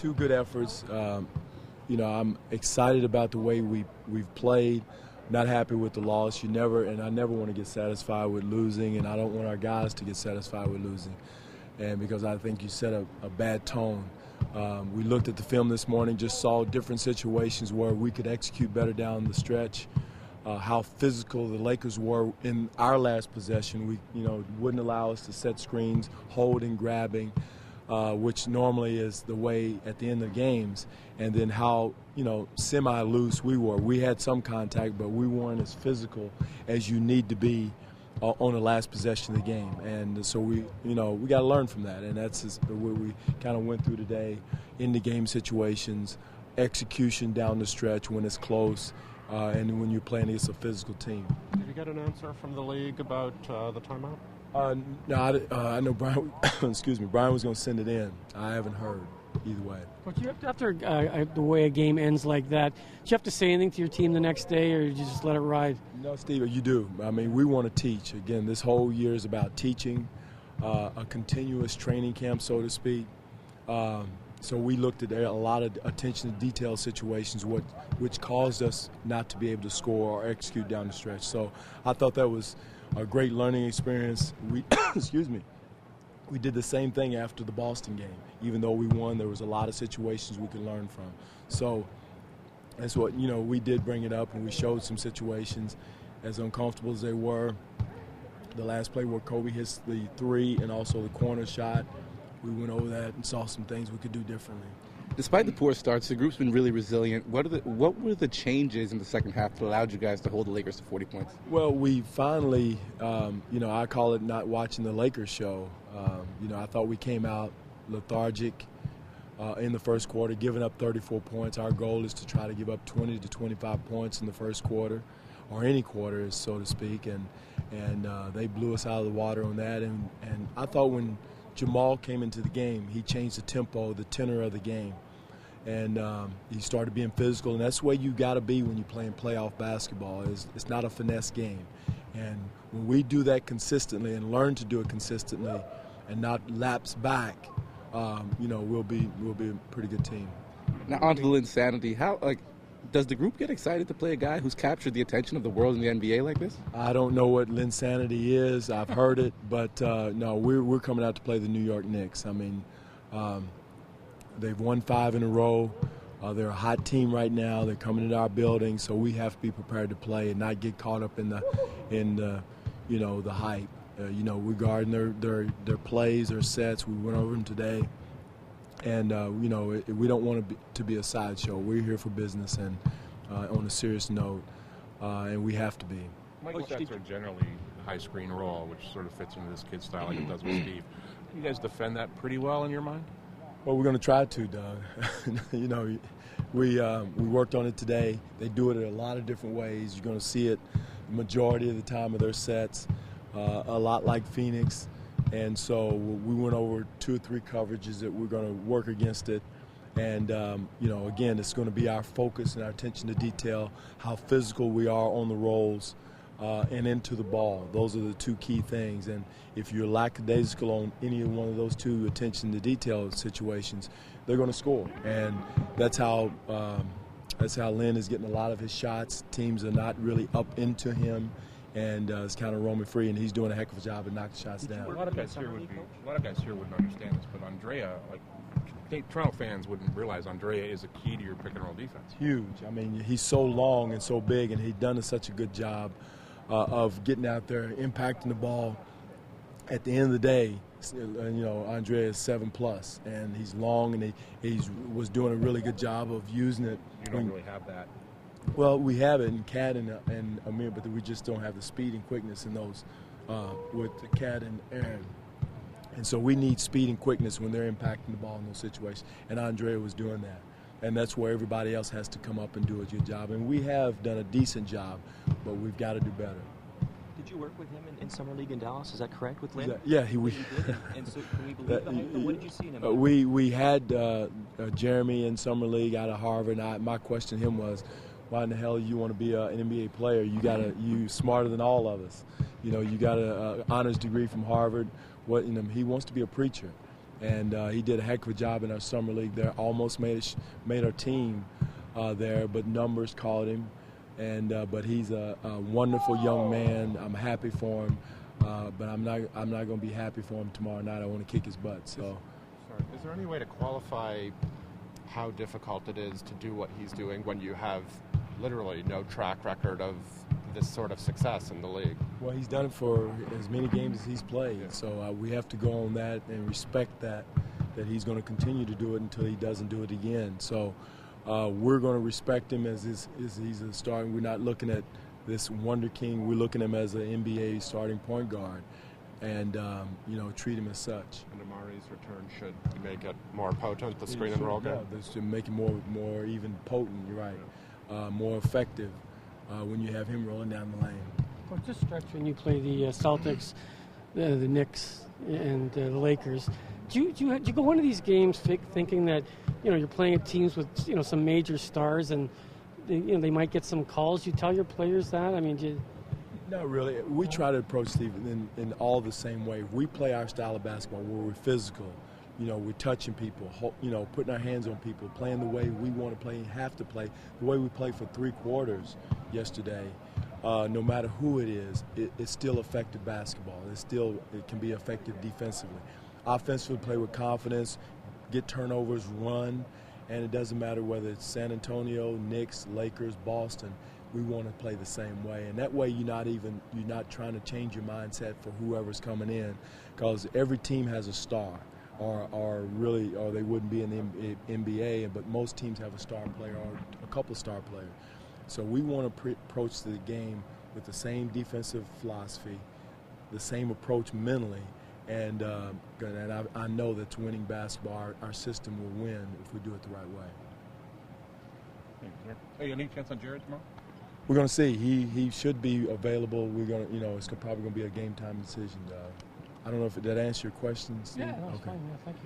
two good efforts. I'm excited about the way we've played. Not happy with the loss. I never want to get satisfied with losing, and I don't want our guys to get satisfied with losing. And because I think you set a bad tone. We looked at the film this morning, just saw different situations where we could execute better down the stretch. How physical the Lakers were in our last possession. We, wouldn't allow us to set screens, holding, grabbing, which normally is the way at the end of games. And then how, semi-loose we were. We had some contact, but we weren't as physical as you need to be on the last possession of the game. And so we got to learn from that. And that's just what we kind of went through today in the game situations, execution down the stretch when it's close. And when you're playing against a physical team. Did you get an answer from the league about the timeout? No, I know Brian. Excuse me, Brian was going to send it in. I haven't heard either way. But you have to, after the way a game ends like that, do you have to say anything to your team the next day, or you just let it ride? No, Steve, you do. I mean, we want to teach. Again, this whole year is about teaching, a continuous training camp, so to speak. So we looked at a lot of attention to detail situations, which caused us not to be able to score or execute down the stretch. So I thought that was a great learning experience. We, we did the same thing after the Boston game. Even though we won, there was a lot of situations we could learn from. So that's what, we did bring it up, and we showed some situations, as uncomfortable as they were. The last play where Kobe hits the three and also the corner shot, we went over that and saw some things we could do differently. Despite the poor starts, the group's been really resilient. What were the changes in the second half that allowed you guys to hold the Lakers to 40 points? Well, we finally, I call it not watching the Lakers show. I thought we came out lethargic in the first quarter, giving up 34 points. Our goal is to try to give up 20 to 25 points in the first quarter, or any quarter, so to speak. And they blew us out of the water on that. And I thought when Jamal came into the game, he changed the tempo, the tenor of the game. And he started being physical, and that's the way you got to be when you're playing playoff basketball. It's not a finesse game. And when we do that consistently and learn to do it consistently and not lapse back, we'll be a pretty good team. Now on to the Linsanity. Does the group get excited to play a guy who's captured the attention of the world in the NBA like this? I don't know what Linsanity is. I've heard it, but no, we're coming out to play the New York Knicks. I mean, they've won 5 in a row. They're a hot team right now. They're coming into our building, so we have to be prepared to play and not get caught up in the hype. Regarding their plays, their sets. We went over them today. And, we don't want to be a sideshow. We're here for business and on a serious note, and we have to be. Michael sets are generally high screen roll, which sort of fits into this kid style like it does with Steve. You guys defend that pretty well in your mind? Well, we're going to try to, Doug. We worked on it today. They do it in a lot of different ways. You're going to see it the majority of the time of their sets, a lot like Phoenix. And so we went over 2 or 3 coverages that we're going to work against it. And, again, it's going to be our focus and our attention to detail, how physical we are on the rolls and into the ball. Those are the 2 key things. And if you're lackadaisical on any one of those 2 attention to detail situations, they're going to score. And that's how Lynn is getting a lot of his shots. Teams are not really up into him. And it's kind of roaming free, and he's doing a heck of a job at knocking shots down. A lot of guys here wouldn't understand this, but Andrea, I think Toronto fans wouldn't realize Andrea is a key to your pick and roll defense. Huge. I mean, he's so long and so big, and he's done such a good job of getting out there, impacting the ball. At the end of the day, Andrea is 7+, and he's long, and he was doing a really good job of using it. You don't really have that. Well, we have it in Cat and Amir, but we just don't have the speed and quickness in those with Cat and Aaron. And so we need speed and quickness when they're impacting the ball in those situations. And Andrea was doing that. And that's where everybody else has to come up and do a good job. And we have done a decent job, but we've got to do better. Did you work with him in Summer League in Dallas? Is that correct with Lynn? Yeah, we did. And so can we believe that? What did you see in him? We had Jeremy in Summer League out of Harvard. And my question to him was, why in the hell you want to be an NBA player? You smarter than all of us. You got an honors degree from Harvard. He wants to be a preacher, and he did a heck of a job in our summer league there. Almost made our team there, but numbers called him. But he's a wonderful young man. I'm happy for him, but I'm not going to be happy for him tomorrow night. I want to kick his butt. So, is there any way to qualify how difficult it is to do what he's doing when you have literally no track record of this sort of success in the league? Well, he's done it for as many games as he's played, so we have to go on that and respect that he's going to continue to do it until he doesn't do it again. So we're going to respect him as he's a star. We're not looking at this wonder king. We're looking at him as an NBA starting point guard, and treat him as such. And Amari's return should make it more potent, the screen and roll game. Yeah, this should make it more even potent. You're right, more effective when you have him rolling down the lane. Well, just stretch when you play the Celtics, the Knicks, and the Lakers. Do you go one of these games thinking that you're playing teams with some major stars and they might get some calls? You tell your players that? I mean, not really. We try to approach Steve in all the same way. We play our style of basketball where we're physical. We're touching people, putting our hands on people, playing the way we want to play and have to play, the way we played for 3 quarters yesterday. No matter who it is, it's still effective basketball. It can be effective defensively. Offensively, play with confidence, get turnovers, run, and it doesn't matter whether it's San Antonio, Knicks, Lakers, Boston. We want to play the same way, and that way you're not trying to change your mindset for whoever's coming in, because every team has a star, or they wouldn't be in the NBA. But most teams have a star player or a couple star players. So we want to approach the game with the same defensive philosophy, the same approach mentally, and I know that winning basketball, our system will win if we do it the right way. Hey, any chance on Jared tomorrow? We're going to see. He should be available. We're going to, it's probably going to be a game time decision. I don't know if that answered your question, Steve? Yeah, that was okay. fine. Yeah, thank you.